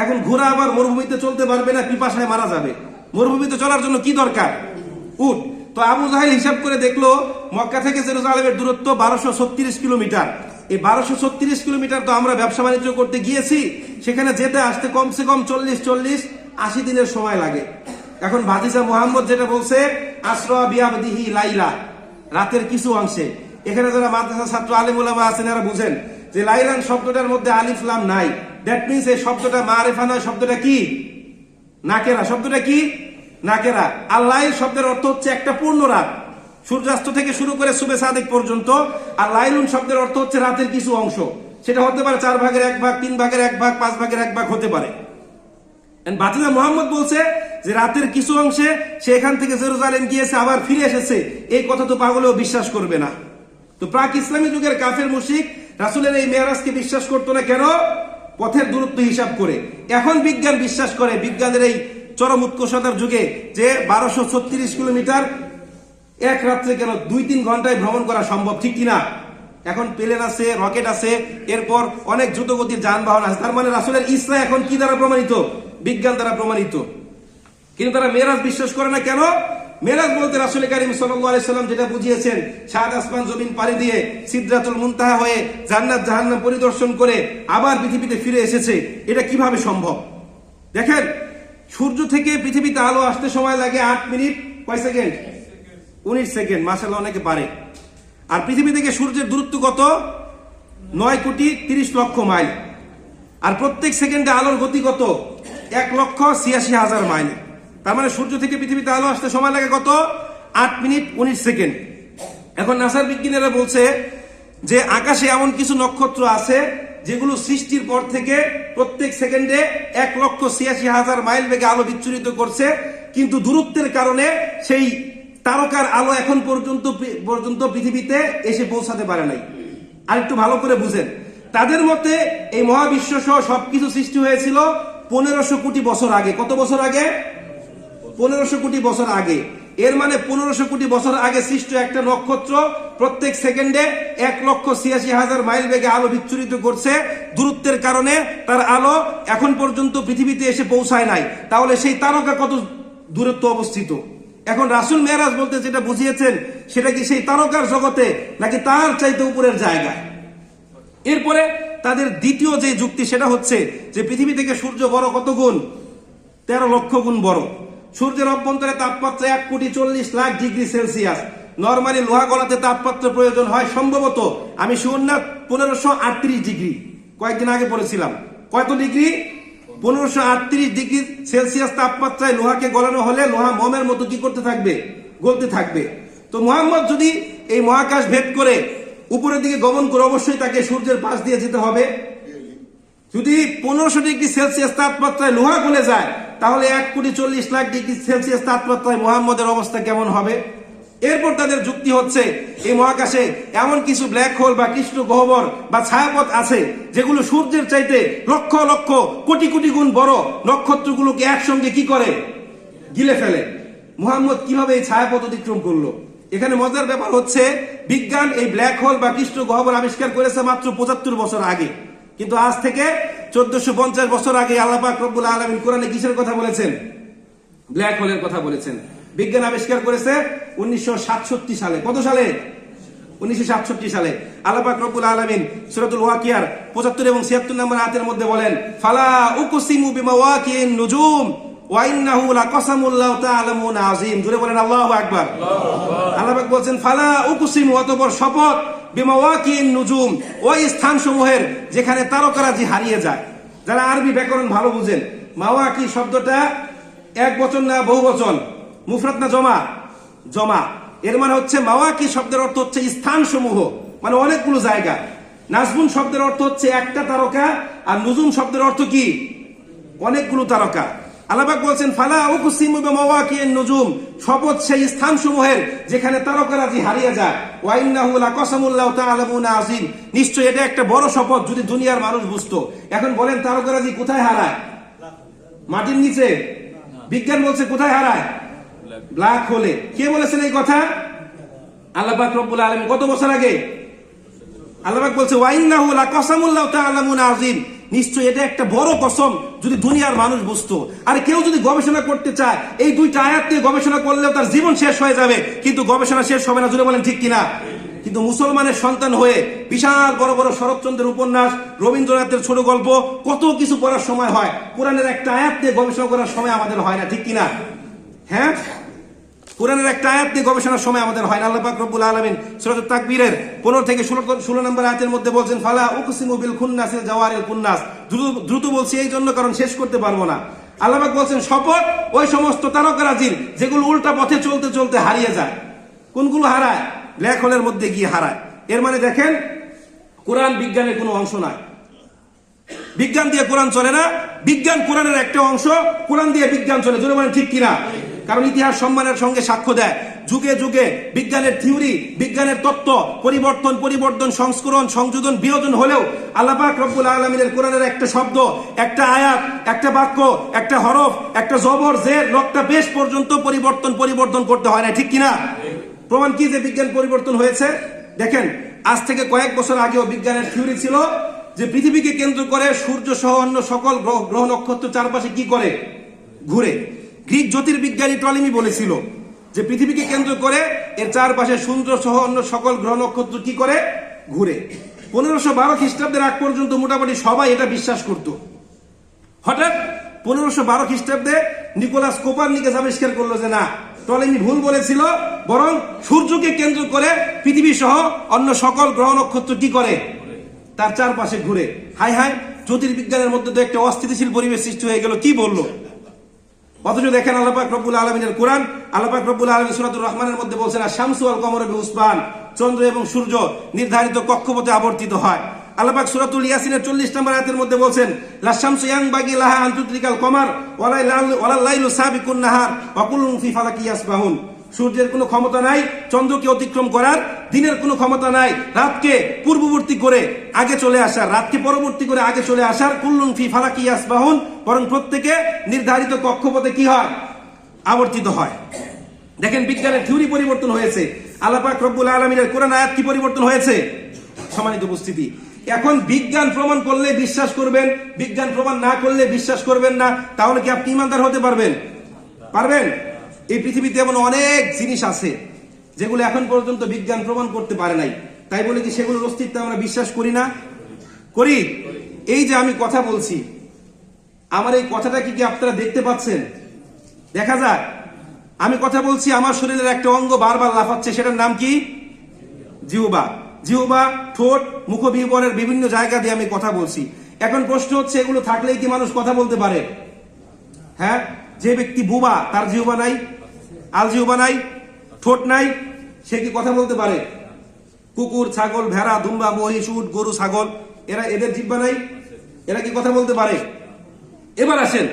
এখন ঘোড়া আবার মরুভূমিতে চলতে পারবে না, পিপাসায় মারা যাবে। মরুভূমিতে চলার জন্য কি দরকার? উট। তো আবু জাহেল হিসাব করে দেখলো মক্কা থেকে জেরুজালেমের দূরত্ব 1236 কিলোমিটার। এই 1236 কিলোমিটার তো আমরা ব্যবসা বাণিজ্য করতে গিয়েছি, সেখানে যেতে আসতে কমসে কম 40-80 দিনের সময় লাগে। এখন ভাতিজা মুহাম্মদ যেটা বলছে, আসরা বিআবদিহি লাইলা, রাতের কিছু অংশে। এখানে যারা মাদ্রাসা ছাত্র আলেম ওলামা আছেন এরা বুঝেন যে লাইলান শব্দটার মধ্যে আলিফ লাম নাই। দ্যাট মিন্স এই শব্দটা মারিফা নয়, শব্দটা কি? নাকেরা শব্দটা কি? নাকেরা। আর লাইল শব্দের অর্থ হচ্ছে একটা পূর্ণ রাত, সূর্যাস্ত থেকে শুরু করে সুবে সাদেক পর্যন্ত। আর লাইলুন শব্দের অর্থ হচ্ছে রাতের কিছু অংশ, সেটা হতে পারে 4 ভাগের 1 ভাগ, 3 ভাগের 1 ভাগ, 5 ভাগের 1 ভাগ হতে পারে। বাতিজা মোহাম্মদ বলছে যে রাতের কিছু অংশে সে এখান থেকে জেরুজালেম গিয়েছে, আবার ফিরে এসেছে, এই কথা তো পাগলেও বিশ্বাস করবে না। তো প্রাক ইসলামী যুগের কাফের মুশরিক রাসূলের এই মেরাজকে বিশ্বাস করতো না। কেন? পথের দূরত্ব হিসাব করে। এখন বিজ্ঞান বিশ্বাস করে, বিজ্ঞানের এই চরম উৎকর্ষতার যুগে, যে 1236 কিলোমিটার এক রাত্রে কেন 2-3 ঘন্টায় ভ্রমণ করা সম্ভব, ঠিক কিনা? এখন প্লেন আছে, রকেট আছে, এরপর অনেক দ্রুতগতির যানবাহন আছে। তার মানে রাসূলের ইসরা এখন কি দ্বারা প্রমাণিত? বিজ্ঞান দ্বারা প্রমাণিত। কিন্তু তারা মেরাজ বিশ্বাস করে না। কেন? মেরাজ বলতে রাসূল কারীম সাল্লাল্লাহু আলাইহি সাল্লাম যেটা বুঝিয়েছেন, সাত আসমান জমিন পাড়ি দিয়ে সিদরাতুল মুনতাহা হয়ে জান্নাত জাহান্নাম পরিদর্শন করে আবার পৃথিবীতে ফিরে এসেছে, এটা কিভাবে সম্ভব? দেখেন, সূর্য থেকে পৃথিবীতে আলো আসতে সময় লাগে 8 মিনিট কয় সেকেন্ড? 19 সেকেন্ড। মাশাআল্লাহ, অনেকে পারে। আর পৃথিবী থেকে সূর্যের দূরত্ব কত? 9,30,00,000 মাইল। আর প্রত্যেক সেকেন্ডে আলোর গতি কত? 1,86,000 মাইল। তার মানে সূর্য থেকে পৃথিবীতে আলো আসতে সময় লাগে কত? 8 মিনিট 19 সেকেন্ড। এখন নাসার বিজ্ঞানীরা বলছে যে আকাশে এমন কিছু নক্ষত্র আছে যেগুলো সৃষ্টির পর থেকে প্রত্যেক সেকেন্ডে 1,86,000 মাইল বেগে আলো বিচ্ছুরিত করছে, কিন্তু দূরত্বের কারণে সেই তারকার আলো এখন পর্যন্ত পৃথিবীতে এসে পৌঁছাতে পারে নাই। আর একটু ভালো করে বুঝেন, তাদের মতে এই মহাবিশ্ব সহ সবকিছু সৃষ্টি হয়েছিল 1500 কোটি বছর আগে। কত বছর আগে? 1500 কোটি বছর আগে। এর মানে 1500 কোটি বছর আগে সৃষ্ট একটা নক্ষত্র প্রত্যেক সেকেন্ডে 1,86,000 মাইল বেগে আলো বিচ্ছুরিত করছে। দূরত্বের কারণে তার আলো এখন পর্যন্ত পৃথিবীতে এসে পৌঁছায় নাই। তাহলে সেই তারকা কত দূরত্ব অবস্থিত? এখন রাসূল মেরাজ বলতে যেটা বুঝিয়েছেন, সেটা কি সেই তারকার জগতে, নাকি তার চাইতে উপরের জায়গায়? এরপরে তাদের দ্বিতীয় যে যুক্তি, সেটা হচ্ছে যে পৃথিবী থেকে সূর্য বড় কত গুণ? 13 লক্ষ গুণ বড়। সূর্যের অভ্যন্তরে তাপমাত্রা 1,40,00,000 ডিগ্রি সেলসিয়াস। নরমালি লোহা গলাতে তাপমাত্রা প্রয়োজন হয় সম্ভবত, আমি শিওর না, 1538 ডিগ্রি। কয়েকদিন আগে পড়েছিলাম। কত ডিগ্রি? 1538 ডিগ্রি সেলসিয়াস তাপমাত্রায় লোহাকে গলানো হলে লোহা মোমের মতো কি করতে থাকবে? গলতে থাকবে। তো মুহাম্মদ যদি এই মহাকাশ ভেদ করে উপরের দিকে গমন করে, অবশ্যই তাকে সূর্যের পাশ দিয়ে যেতে হবে। যদি 1500 ডিগ্রি সেলসিয়াস তাপমাত্রায় লোহা গলে যায়, তাহলে 1,40,00,000 ডিগ্রি সেলসিয়াস তাপমাত্রায় মুহাম্মদের অবস্থা কেমন হবে? এরপর তাদের যুক্তি হচ্ছে এই মহাকাশে এমন কিছু ব্ল্যাক হোল বা কৃষ্ণ গহ্বর বা ছায়াপথ আছে যেগুলো সূর্যের চাইতে লক্ষ লক্ষ কোটি কোটি গুণ বড়। নক্ষত্রগুলোকে একসঙ্গে কি করে? গিলে ফেলে। মুহাম্মদ কিভাবে এই ছায়াপথ অতিক্রম করলো? এখানে মজার ব্যাপার হচ্ছে, বিজ্ঞান এই ব্ল্যাক হোল বা কৃষ্ণ গহ্বর আবিষ্কার করেছে মাত্র 75 বছর আগে। কিন্তু আজ থেকে 1450 বছর আগে আল্লাহ পাক রব্বুল আলামিন কোরআনে কিসের কথা বলেছেন? ব্ল্যাক হোলের কথা বলেছেন। বিজ্ঞান আবিষ্কার করেছে 1967 সালে। কত সালে? 1967 সালে। আল্লাহ পাক রব্বুল আলামিন সূরাতুল ওয়াকিয়ার 75 এবং 76 নম্বর আয়াতের মধ্যে বলেন, ফালা উকসিমু বিমাওয়াকিন নুজুম ওয়া ইন্নাহু লাকাসামুল লাউ তাআলামুনা আযীম। জোরে বলেন আল্লাহু আকবার। আল্লাহ পাক বলেন, ফালা উকসিমু, অতঃপর শপথ, বিমাওয়াকিন নুজুম, ওই স্থানসমূহের যেখানে তারকারাজি হারিয়ে যায়। যারা আরবি ব্যাকরণ ভালো বুঝেন, মাওয়াকি শব্দটা এক বচন না বহু বচন? মুফরাদ না জমা? জমা। এর মানে হচ্ছে মাওয়াকি শব্দের অর্থ হচ্ছে স্থানসমূহ, মানে অনেকগুলো জায়গা। নাজমুন শব্দের অর্থ হচ্ছে একটা তারকা, আর নুজুম শব্দের অর্থ কি? অনেকগুলো তারকা। আল্লাহ পাক বলেন, ফালা উকসিমু বিমাওয়াকিন নুজুম, শপথ সেই স্থানসমূহের যেখানে তারকারাজি হারিয়ে যায়। ওয়া ইন্নাহু লাকাসামুল লাউ তাআলামুনা আযীম, নিশ্চয় এটা একটা বড় শপথ যদি দুনিয়ার মানুষ বুঝতো। এখন বলেন, তারকারাজি কোথায় হারায়? মাটির নিচে? বিজ্ঞান বলছে কোথায় হারায়? ব্ল্যাক হোলে। কে বলেছেন এই কথা? আল্লাহ পাক রব্বুল আলামিন। কত বছর আগে? আল্লাহ পাক বলছে, ওয়া ইন্নাহু লাকাসামুল লাউ তাআলামুনা আযীম, নিশ্চয় এটা একটা বড় কসম যদি দুনিয়ার মানুষ বুঝতো। আর কেউ যদি গবেষণা করতে চায়, এই দুইটা আয়াত নিয়ে গবেষণা করলেও তার জীবন শেষ হয়ে যাবে, কিন্তু গবেষণা শেষ হবে না। জুড়ে বলেন ঠিক কিনা? কিন্তু মুসলমানের সন্তান হয়ে বিশাল বড় বড় শরৎচন্দ্রের উপন্যাস, রবীন্দ্রনাথের ছোট গল্প, কত কিছু পড়ার সময় হয়, কোরআনের একটা আয়াত নিয়ে গবেষণা করার সময় আমাদের হয় না, ঠিক কিনা? হ্যাঁ, কোরআনের একটা আয়াত নিয়ে গবেষণার সময় আমাদের হয় না। আল্লাহ পাক রব্বুল আলামিন সূরাতুত তাকবীরের 15 থেকে 16 নম্বর আয়াতের মধ্যে বলছেন, ফালা উকসিমু বিল খুন্নাসিল জাওয়ারিল কুন্নাস। দ্রুত বলছি এই জন্য কারণ শেষ করতে পারবো না। আল্লাহ পাক বলছেন শপথ ওই সমস্ত তারকারাজির যেগুলো উল্টা পথে চলতে চলতে হারিয়ে যায়। কোনগুলো হারায়? ব্ল্যাক হোলের মধ্যে গিয়ে হারায়। এর মানে দেখেন কোরআন বিজ্ঞানের কোনো অংশ নাই। বিজ্ঞান দিয়ে কোরআন চলে না, বিজ্ঞান কোরআনের একটা অংশ, কোরআন দিয়ে বিজ্ঞান চলে। জোরে বলেন ঠিক কিনা? কারণ ইতিহাস সম্মানের সঙ্গে সাক্ষ্য দেয় যুগে যুগে বিজ্ঞানের থিওরি, বিজ্ঞানের তত্ত্ব পরিবর্তন সংস্করণ সংযোজন বিয়োজন হলেও আল্লাহ পাক রব্বুল আলামিনের কোরআনের একটা শব্দ, একটা আয়াত, একটা বাক্য, একটা হরফ, একটা জবর জের নকটা পেশ পর্যন্ত পরিবর্তন করতে হয় না। ঠিক কিনা? প্রমাণ কি যে বিজ্ঞান পরিবর্তন হয়েছে? দেখেন আজ থেকে কয়েক বছর আগেও বিজ্ঞানের থিওরি ছিল যে পৃথিবীকে কেন্দ্র করে সূর্য সহ অন্য সকল গ্রহ নক্ষত্র চারপাশে কি করে? ঘুরে। গ্রিক জ্যোতির্বিজ্ঞানী টলেমি বলেছিল যে পৃথিবীকে কেন্দ্র করে এর চারপাশে সূর্য সহ অন্য সকল গ্রহ নক্ষত্র কি করে? ঘুরে। 1512 খ্রিস্টাব্দের আগ পর্যন্ত মোটামুটি সবাই এটা বিশ্বাস করত। হঠাৎ 1512 খ্রিস্টাব্দে নিকোলাস কোপারনিকাস আবিষ্কার করলো যে না, টলেমি ভুল বলেছিল, বরং সূর্যকে কেন্দ্র করে পৃথিবী সহ অন্য সকল গ্রহ নক্ষত্র কি করে? তার চারপাশে ঘুরে। হাই হাই, জ্যোতির্বিজ্ঞানের মধ্যে তো একটা অস্থিতিশীল পরিবেশ সৃষ্টি হয়ে গেল। কি বললো? অথচ দেখেন আল্লাহ পাক রব্বুল আলামিনের কোরআন, আল্লাহ পাক রব্বুল আলামিন সূরাতুর রহমানের মধ্যে বলছেন আশ-শামসু ওয়াল কমরু বিহুসবান, চন্দ্র এবং সূর্য নির্ধারিত কক্ষপথে আবর্তিত হয়। আল্লাহ পাক সূরাতুল ইয়াসিনের 40 নম্বর আয়াতের মধ্যে বলছেন লা-শামসু ইয়ানবাগি লাহা আন তুদরিকাল কমার ওয়ালা লাইলু সাবিকুন নাহার ওয়া কুল্লুন ফি ফালাকি ইয়াসবাহুন। সূর্যের কোনো ক্ষমতা নাই চন্দ্রকে অতিক্রম করার, দিনের কোনো ক্ষমতা নাই রাতকে পূর্ববর্তী করে আগে চলে আসার, রাতকে পরবর্তী করে আগে চলে আসার। কুল্লুন ফি ফালাকি ইয়াসবাহুন, বরং প্রত্যেকে নির্ধারিত কক্ষপথে কি হয়? আবর্তিত হয়। দেখেন বিজ্ঞানের থিওরি পরিবর্তন হয়েছে, আল্লাহ পাক রব্বুল আলামিনের কোরআন আয়াত কি পরিবর্তন হয়েছে? সম্মানিত উপস্থিতি, এখন বিজ্ঞান প্রমাণ করলে বিশ্বাস করবেন, বিজ্ঞান প্রমাণ না করলে বিশ্বাস করবেন না। তাহলে কি আপনি ইমানদার হতে পারবেন? পারবেন? এই পৃথিবীতে এমন অনেক জিনিস আছে যেগুলো এখন পর্যন্ত বিজ্ঞান প্রমাণ করতে পারে নাই। তাই বলে কি সেগুলোর অস্তিত্ব আমরা বিশ্বাস করি না? করি। এই যে আমি কথা বলছি, আমার এই কথাটা কি আপনারা দেখতে পাচ্ছেন? দেখা যায় আমি কথা বলছি, আমার শরীরের একটা অঙ্গ বারবার লাফাচ্ছে, সেটার নাম কি? জিহ্বা। জিহ্বা, ঠোঁট, মুখবিহবরের বিভিন্ন জায়গা দিয়ে আমি কথা বলছি। এখন প্রশ্ন হচ্ছে এগুলো থাকলেই কি মানুষ কথা বলতে পারে? হ্যাঁ, যে ব্যক্তি বুবা তার জিহ্বা নাই, আল জিহ্বা নাই, ঠোঁট নাই, সে কি কথা বলতে পারে? কুকুর, ছাগল, ভেড়া, দুম্বা, মহিষ, উট, গরু, ছাগল, এদের জিহ্বা নাই, এরা কি কথা বলতে পারে? এবার আসেন,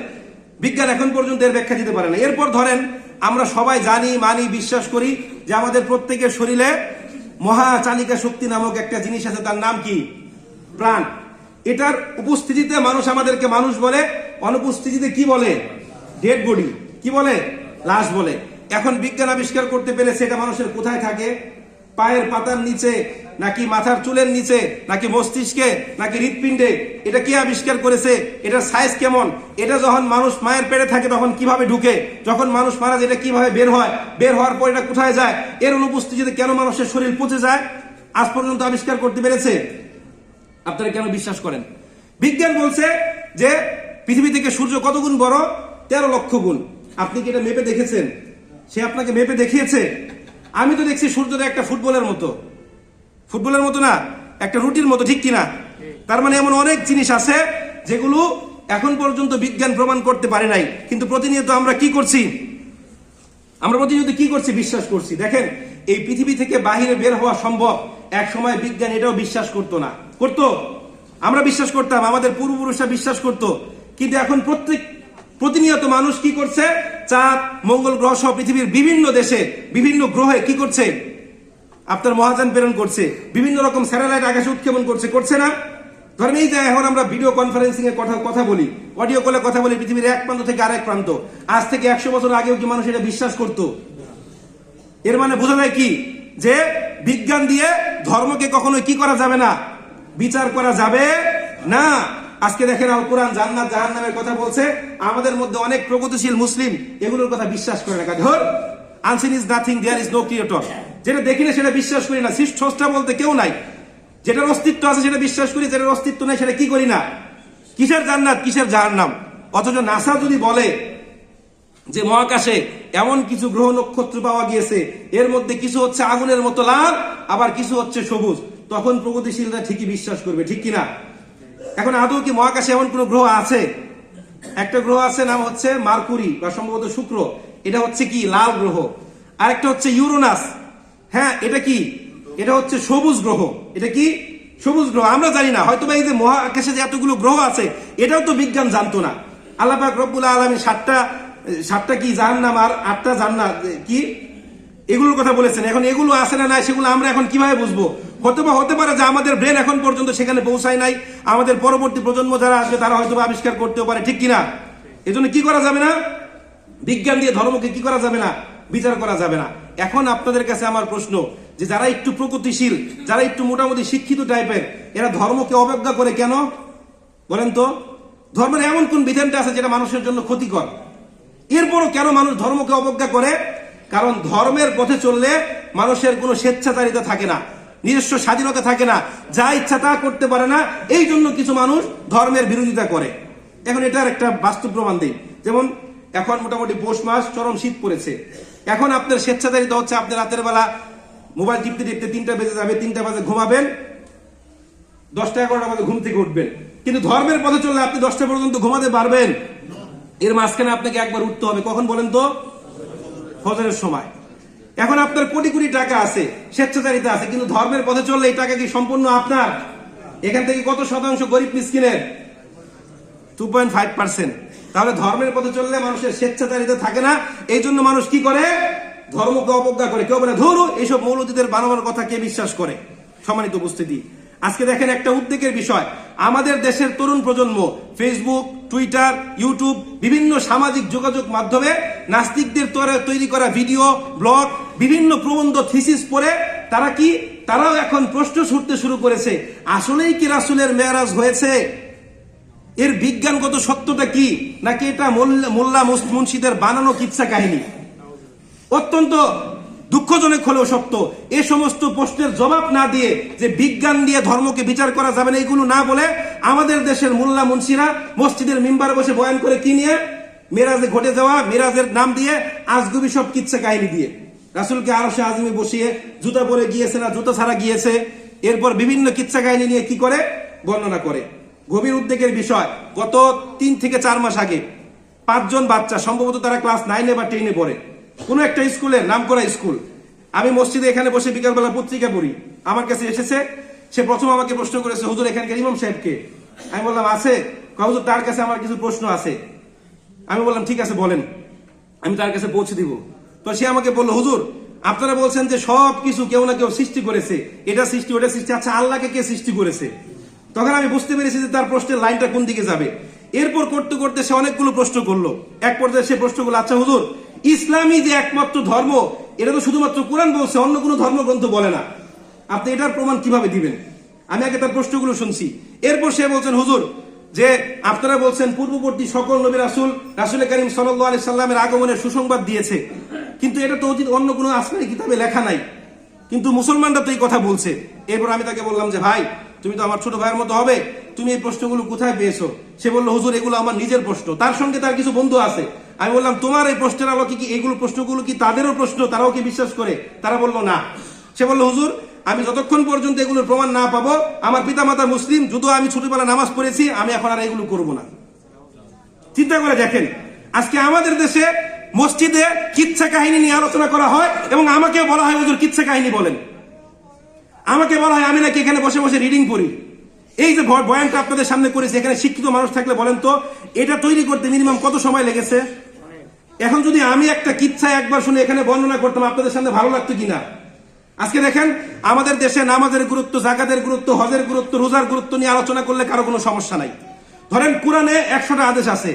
বিজ্ঞান এখন পর্যন্ত এর ব্যাখ্যা দিতে পারে না। এরপর ধরেন আমরা সবাই জানি, মানি, বিশ্বাস করি যে আমাদের প্রত্যেকের শরীরে মহাচালিকা শক্তি নামক একটা জিনিস আছে, তার নাম কি? প্রাণ। এটার উপস্থিতিতে মানুষ আমাদেরকে মানুষ বলে, অনুপস্থিতিতে কি বলে? Dead body. কি বলে? লাশ বলে। এখন বিজ্ঞান আবিষ্কার করতে পেরেছে এটা মানুষের কোথায় থাকে? পায়ের পাতার নিচে, নাকি মাথার চুলের নিচে, নাকি মস্তিষ্কে, নাকি হৃৎপিণ্ডে? এটা কে আবিষ্কার করেছে? এটার সাইজ কেমন? এটা যখন মানুষ মায়ের পেটে থাকে তখন কিভাবে ঢুকে, যখন মানুষ মারা যায় এটা কিভাবে বের হয়, বের হওয়ার পর এটা কোথায় যায়, এর অনুপস্থিতিতে কেন মানুষের শরীর পচে যায়, আজ পর্যন্ত আবিষ্কার করতে পেরেছে। আপনারা কেন বিশ্বাস করেন? বিজ্ঞান বলছে যে পৃথিবী থেকে সূর্য কত গুণ বড়? 13 লক্ষ গুণ। আপনি কি এটা মেপে দেখেছেন? সে আপনাকে মেপে দেখিয়েছে? আমি তো দেখছি সূর্যটা একটা ফুটবলের মতো। ফুটবলের মতো না, একটা রুটির মতো, ঠিক কিনা? তার মানে এমন অনেক জিনিস আছে যেগুলো এখন পর্যন্ত বিজ্ঞান প্রমাণ করতে পারে নাই, কিন্তু প্রতিনিয়ত আমরা কি করছি? বিশ্বাস করছি। দেখেন এই পৃথিবী থেকে বাহিরে বের হওয়া সম্ভব, এক সময় বিজ্ঞান এটাও বিশ্বাস করতো না। করতো? আমরা বিশ্বাস করতাম, আমাদের পূর্বপুরুষরা বিশ্বাস করতো, কিন্তু এখন প্রতিনিয়ত মানুষ কি করছে? চাঁদ, মঙ্গল গ্রহ সহ পৃথিবীর বিভিন্ন দেশে বিভিন্ন গ্রহে কি করছে? আপনার মহাযান প্রেরণ করছে, বিভিন্ন রকম স্যাটেলাইট আকাশে উৎক্ষেপণ করছে না? ধরেন এই যে এখন আমরা ভিডিও কনফারেন্সিং এর কথা বলি, অডিও কলে কথা বলি পৃথিবীর এক প্রান্ত থেকে আরেক প্রান্ত, আজ থেকে 100 বছর আগেও কি মানুষ এটা বিশ্বাস করতো? এর মানে বোঝা যায় কি যে বিজ্ঞান দিয়ে ধর্মকে কখনোই কি করা যাবে না? বিচার করা যাবে না। আজকে দেখেন আল কোরআন জান্নাত জাহান্নামের কথা বলছে, আমাদের মধ্যে অনেক প্রগতিশীল মুসলিম এগুলোর কথা বিশ্বাস করে না। ধর unseen is nothing, there is no creator. যেটা দেখি না সেটা বিশ্বাস করি না, স্রষ্টা বলতে কেউ নাই। যেটার অস্তিত্ব আছে সেটা বিশ্বাস করি, যেটার অস্তিত্ব নাই সেটা কি করি না। কিসের জান্নাত, কিসের জাহান্নাম? অথচ নাসা যদি বলে যে মহাকাশে এমন কিছু গ্রহ নক্ষত্র পাওয়া গিয়েছে, এর মধ্যে কিছু হচ্ছে আগুনের মতো লাল, আবার কিছু হচ্ছে সবুজ, তখন প্রগতিশীলরা ঠিকই বিশ্বাস করবে, ঠিক কিনা? এখন আদৌ কি মহাকাশে এমন কোন গ্রহ আছে একটা গ্রহ আছে নাম হচ্ছে মার্কুরি বা সম্ভবত শুক্র, এটা হচ্ছে কি লাল গ্রহ। আরেকটা হচ্ছে ইউরেনাস, হ্যাঁ এটা কি, এটা হচ্ছে সবুজ গ্রহ। এটা কি সবুজ গ্রহ, আমরা জানি না, হয়তো এই যে মহাকাশে যে এতগুলো গ্রহ আছে এটাও তো বিজ্ঞান জানতো না। আল্লাহ পাক রব্বুল আলামিন সাতটা কি জাহান্নাম আর 8টা জান্নাত কি এগুলোর কথা বলেছেন। এখন এগুলো আছে না নাই সেগুলো আমরা এখন কিভাবে বুঝবো? হতে পারে যে আমাদের ব্রেন এখন পর্যন্ত সেখানে পৌঁছায় নাই, আমাদের পরবর্তী প্রজন্ম যারা আসবে তারা হয়তো আবিষ্কার করতেও পারে, ঠিক কিনা? এজন্য কি করা যাবে না, বিজ্ঞান দিয়ে ধর্মকে কি করা যাবে না, বিচার করা যাবে না। এখন আপনাদের কাছে আমার প্রশ্ন, যে যারা একটু প্রগতিশীল, যারা একটু মোটামুটি শিক্ষিত টাইপের, এরা ধর্মকে অবজ্ঞা করে কেন বলেন তো? ধর্মের এমন কোন বিধানটা আছে যেটা মানুষের জন্য ক্ষতিকর? এরপরও কেন মানুষ ধর্মকে অবজ্ঞা করে? কারণ ধর্মের পথে চললে মানুষের কোনো স্বেচ্ছাচারিতা থাকে না, নিজস্ব স্বাধীনতা থাকে না, যা ইচ্ছা তা করতে পারে না। এই জন্য কিছু মানুষ ধর্মের বিরোধিতা করে। এখন এটার একটা বাস্তব প্রমাণ দিই। যেমন এখন মোটামুটি পৌষ মাস, চরম শীত পড়েছে। এখন আপনার স্বেচ্ছাচারিতা হচ্ছে আপনি রাতের বেলা মোবাইল টিপতে টিপতে 3টা বেজে যাবে, 3টা বাজে ঘুমাবেন, 10টা 11টা বাজে ঘুম থেকে উঠবেন। কিন্তু ধর্মের পথে চললে আপনি 10টা পর্যন্ত ঘুমাতে পারবেন। এর মাঝখানে আপনাকে একবার উঠতে হবে, কখন বলেন তো? ফজরের সময়। এখন আপনার কোটি কোটি টাকা আছে, স্বেচ্ছাচারিতা আছে, কিন্তু ধর্মের পথে চললে এই টাকা কি সম্পূর্ণ আপনার? এখান থেকে কত শতাংশ গরিব মিসকিনের? 2.5%। তাহলে ধর্মের পথে চললে মানুষের স্বেচ্ছাচারিতা থাকে না, এই জন্য মানুষ কি করে? ধর্মকে অবজ্ঞা করে। কেউ বলে ধরো এইসব মৌলবীদের বানানোর কথা কে বিশ্বাস করে? সম্মানিত উপস্থিতি, আজকে দেখেন একটা উদ্বেগের বিষয়, আমাদের দেশের তরুণ প্রজন্ম ফেসবুক, টুইটার, ইউটিউব, বিভিন্ন সামাজিক যোগাযোগ মাধ্যমে নাস্তিকদের তৈরি করা ভিডিও, ব্লগ, বিভিন্ন প্রবন্ধ, থিসিস পড়ে তারাও এখন প্রশ্ন ছুটতে শুরু করেছে, আসলেই কি রাসূলের মেরাজ হয়েছে? এর বিজ্ঞানগত সত্যটা কি, নাকি এটা মোল্লা মুন্সিদের বানানো কিচ্ছা কাহিনী? অত্যন্ত দুঃখজনক হলেও সত্য, এ সমস্ত প্রশ্নের জবাব না দিয়ে যে বিজ্ঞান দিয়ে ধর্মকে বিচার করা যাবে না, এগুলো না বলে আমাদের দেশের মোল্লা মুন্সিরা মসজিদের মিম্বারে বসে বয়ান করে কি নিয়ে? মেরাজে ঘটে যাওয়া, মেরাজের নাম দিয়ে আজগুবি সব কিচ্ছা কাহিনী দিয়ে। রাসূলকে আরশে আযমে বসিয়ে জুতা পরে গিয়েছে না জুতা ছাড়া গিয়েছে, এরপর বিভিন্ন কিচ্ছা কাহিনী নিয়ে কি করে? বর্ণনা করে। গভীর উদ্বেগের বিষয়, গত 3 থেকে 4 মাস আগে 5 জন বাচ্চা, সম্ভবত তারা ক্লাস 9 বা 10 পড়ে, কোন একটা স্কুলের নাম করা স্কুল। আমি মসজিদে এখানে বসে বিকালবেলা পত্রিকা পড়ি, আমার কাছে এসেছে, সে প্রথম আমাকে প্রশ্ন করেছে, হুজুর এখানকার ইমাম সাহেবকে? আমি বললাম আছে। হুজুর তার কাছে আমার কিছু প্রশ্ন আছে। আমি বললাম ঠিক আছে বলেন, আমি তার কাছে পৌঁছে দিব। তো সে আমাকে বললো, হুজুর আপনারা বলছেন যে সব কিছু কেউ না কেউ সৃষ্টি করেছে, এটা সৃষ্টি ওটা সৃষ্টি, আচ্ছা আল্লাহকে কে সৃষ্টি করেছে? তখন আমি বুঝতে পেরেছি যে তার প্রশ্নের লাইনটা কোন দিকে যাবে। এরপর করতে করতে সে অনেকগুলো প্রশ্ন করলো। এক পর্যায়ে সে প্রশ্নগুলো, আচ্ছা হুজুর ইসলামী যে একমাত্র ধর্ম, এটা তো শুধুমাত্র কোরআন বলছে, অন্য কোনো ধর্মগ্রন্থ বলে না, আপনি এটার প্রমাণ কিভাবে দিবেন? আমি আগে তার প্রশ্নগুলো শুনছি। এরপর সে বলছেন, হুজুর যে আপনারা বলছেন পূর্ববর্তী সকল নবী রাসূল করিম সাল্লাল্লাহু আলাইহি সাল্লামের আগমনের সুসংবাদ দিয়েছে, কিন্তু এটা তো অন্য কোনো আসমানি কিতাবে লেখা নাই, কিন্তু মুসলমানরা তো এই কথা বলছে। এরপর আমি তাকে বললাম যে ভাই তুমি তো আমার ছোট ভাইয়ের মতো হবে, তুমি এই প্রশ্নগুলো কোথায় পেয়েছো? সে বললো, হুজুর এগুলো আমার নিজের প্রশ্ন, তার সঙ্গে তার কিছু বন্ধু আছে। আমি বললাম তোমার এই প্রশ্নের আলোকে কি এগুলো প্রশ্নগুলো কি তাদেরও প্রশ্ন, তারাও কি বিশ্বাস করে? তারা বললো না। সে বললো, হুজুর আমি যতক্ষণ পর্যন্ত এগুলোর প্রমাণ না পাবো, আমার পিতামাতা মুসলিম, যদিও আমি ছোটবেলা নামাজ পড়েছি, আমি এখন আর এগুলো করবো না। চিন্তা করে দেখেন, আজকে আমাদের দেশে মসজিদে কিচ্ছা কাহিনী নিয়ে আলোচনা করা হয় এবং আমাকেও বলা হয় হুজুর কিচ্ছা কাহিনী বলেন। আমাকে বলা হয় আমি নাকি এখানে বসে বসে রিডিং করি। এই যে বয়ানটা আপনাদের সামনে করেছি, এখানে শিক্ষিত মানুষ থাকলে বলেন তো এটা তৈরি করতে মিনিমাম কত সময় লেগেছে? এখন যদি আমি একটা কিচ্ছা একবার শুনে এখানে বর্ণনা করতাম, আপনাদের সামনে ভালো লাগতো কিনা? আজকে দেখেন আমাদের দেশে নামাজের গুরুত্ব, যাকাতের গুরুত্ব, হজের গুরুত্ব, রোজার গুরুত্ব নিয়ে আলোচনা করলে কারো কোনো সমস্যা নাই। ধরেন কোরআনে 100টা আদেশ আছে,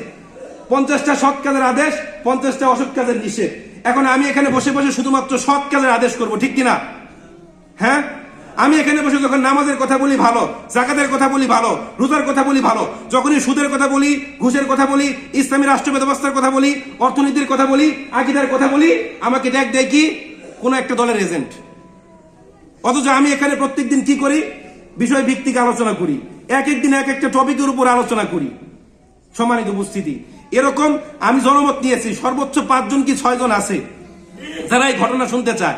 50টা সৎ কাজের আদেশ, 50টা অসৎ কাজের নিষেধ। এখন আমি এখানে বসে বসে শুধুমাত্র সৎ কাজের আদেশ করব, ঠিক কিনা? হ্যাঁ, আমি এখানে বসে যখন নামাজের কথা বলি ভালো, যাকাতের কথা বলি ভালো, রোজার কথা বলি ভালো, যখনই সুদের কথা বলি, ঘুষের কথা বলি, ইসলামী রাষ্ট্র ব্যবস্থার কথা বলি, অর্থনীতির কথা বলি, আকীদার কথা বলি, আমাকে দেয় কি কোন একটা দলের এজেন্ট। অথচ আমি এখানে প্রত্যেকদিন কি করি? বিষয় ভিত্তিক আলোচনা করি, এক একদিন এক একটা টপিকের উপর আলোচনা করি। সম্মানিত উপস্থিতি, এরকম আমি জনমত নিয়েছি, সর্বোচ্চ 5 জন কি 6 জন আছে যারা এই ঘটনা শুনতে চায়।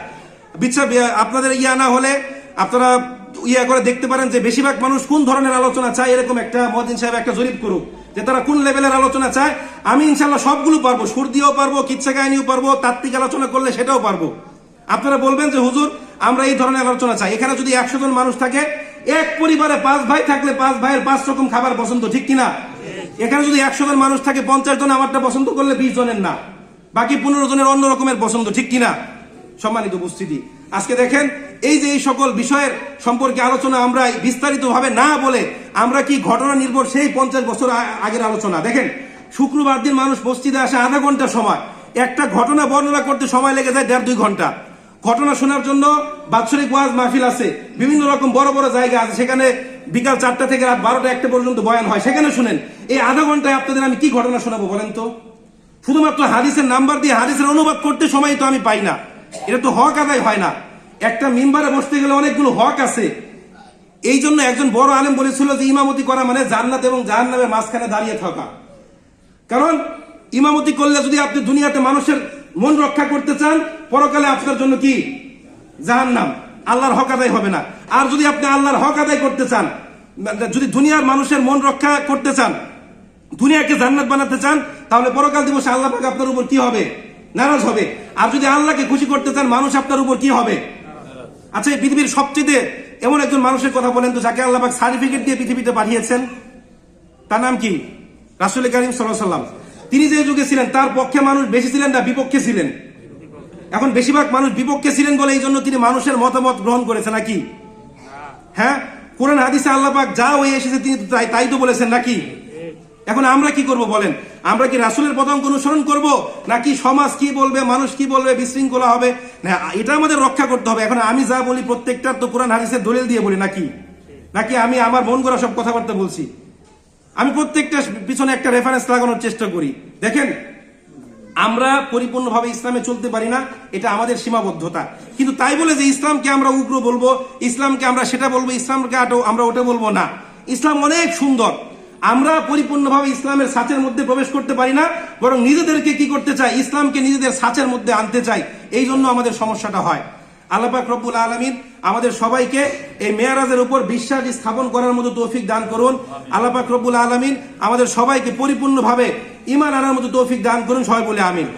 আপনাদের না হলে আপনারা করে দেখতে পারেন যে বেশিরভাগ মানুষ কোন ধরনের আলোচনা চায়। এরকম একটা মুয়াজ্জিন সাহেব একটা জরিপ করুক যে তারা কোন লেভেলের আলোচনা চায়। আমি ইনশাল্লাহ সবগুলো পারবো, সুর দিয়েও পারবো, কিচ্ছা কাহিনীও পারবো, তাত্ত্বিক আলোচনা করলে সেটাও পারবো। আপনারা বলবেন যে হুজুর আমরা এই ধরনের আলোচনা চাই। এখানে যদি 100 জন মানুষ থাকে, এক পরিবারে 5 ভাই থাকলে 5 ভাইয়ের 5 রকম খাবার পছন্দ, ঠিক কিনা? এখানে যদি 100 জন মানুষ থাকে, 50 জন আমারটা পছন্দ করলে 20 জনের না, বাকি 15 জনের অন্য রকমের পছন্দ, ঠিক কিনা? সম্মানিত উপস্থিতি, আজকে দেখেন এই যে এই সকল বিষয়ের সম্পর্কে আলোচনা আমরা বিস্তারিত ভাবে না বলে আমরা কি ঘটনা নির্ভর সেই 50 বছর আগের আলোচনা। দেখেন শুক্রবার দিন মানুষ মসজিদে আসে আধা ঘন্টা সময়, একটা ঘটনা বর্ণনা করতে সময় লেগে যায় 1.5-2 ঘন্টা। ঘটনা শোনার জন্য বাৎসরিক ওয়াজ মাহফিল আছে, বিভিন্ন রকম বড় বড় জায়গা আছে, সেখানে বিকাল 4টা থেকে রাত 12টা-1টা পর্যন্ত বয়ান হয়, সেখানে শুনেন। এই আধা ঘন্টায় আপনাদের আমি কি ঘটনা শোনাবো বলেন তো? শুধুমাত্র হাদিসের নাম্বার দিয়ে হাদিসের অনুবাদ করতে সময় তো আমি পাই না, এটা তো হক আদায় হয় না। একটা মিম্বারে বসতে গেলে অনেকগুলো হক আছে। এই জন্য একজন বড় আলেম বলেছিল যে ইমামতি করা মানে জান্নাত এবং জাহান্নামের মাঝখানে দাঁড়িয়ে থাকা। কারণ ইমামতি করলে যদি আপনি দুনিয়াতে মানুষের মন রক্ষা করতে চান, পরকালে আপনার জন্য কি জাহান্নাম, আল্লাহর হক আদায় হবে না। আর যদি আপনি আল্লাহর হক আদায় করতে চান, যদি দুনিয়ার মানুষের মন রক্ষা করতে চান, দুনিয়াকে জান্নাত বানাতে চান, তাহলে পরকাল দিবসে আল্লাহ পাক আপনার উপর কি হবে? নারাজ হবে। আর যদি আল্লাহকে খুশি করতে চান, মানুষ আপনার উপর কি হবে? আচ্ছা, এই পৃথিবীর সবচেয়ে এমন একজন মানুষের কথা বলেন তো যাকে আল্লাহ পাক সার্টিফিকেট দিয়ে পৃথিবীতে পাঠিয়েছেন, তার নাম কি? রাসূল কারীম সাল্লাল্লাহু আলাইহি ওয়াসাল্লাম। তিনি যে যুগে ছিলেন তার পক্ষে মানুষ বেশি ছিলেন না বিপক্ষে ছিলেন? এখন বেশিরভাগ মানুষ বিপক্ষে ছিলেন বলে এই জন্য তিনি মানুষের মতামত গ্রহণ করেছেন নাকি? হ্যাঁ, কোরআন হাদিসে আল্লাহ পাক যা হয়ে এসেছে তিনি তাই তো বলেছেন নাকি? এখন আমরা কি করব বলেন? আমরা কি রাসূলের পদাঙ্ক অনুসরণ করব, নাকি সমাজ কি বলবে, মানুষ কি বলবে, বিশৃঙ্খলা হবে? না, এটা আমাদের রক্ষা করতে হবে। এখন আমি যা বলি প্রত্যেকটার তো কোরআন হাদিসের দলিল দিয়ে বলি নাকি? নাকি আমি আমার মন করা সব কথাবার্তা বলছি? আমি প্রত্যেকটা পিছনে একটা রেফারেন্স লাগানোর চেষ্টা করি। দেখেন, আমরা পরিপূর্ণভাবে ইসলামে চলতে পারি না, এটা আমাদের সীমাবদ্ধতা। কিন্তু তাই বলে যে ইসলামকে আমরা উগ্র বলবো, ইসলামকে আমরা সেটা বলবো, ইসলামকে আমরা ওটা বলবো না। ইসলাম অনেক সুন্দর। আমরা পরিপূর্ণভাবে ইসলামের ছাঁচের মধ্যে প্রবেশ করতে পারি না, বরং নিজেদেরকে কি করতে চাই? ইসলামকে নিজেদের ছাঁচের মধ্যে আনতে চাই। এই জন্য আমাদের সমস্যাটা হয়। আল্লাহ পাক রব্বুল আলামিন আমাদের সবাইকে এই মেয়ারাজের উপর বিশ্বাস স্থাপন করার মতো তৌফিক দান করুন। আল্লাহ পাক রব্বুল আলামিন আমাদের সবাইকে পরিপূর্ণভাবে ঈমান আনার মতো তৌফিক দান করুন। সবাই বলে আমিন।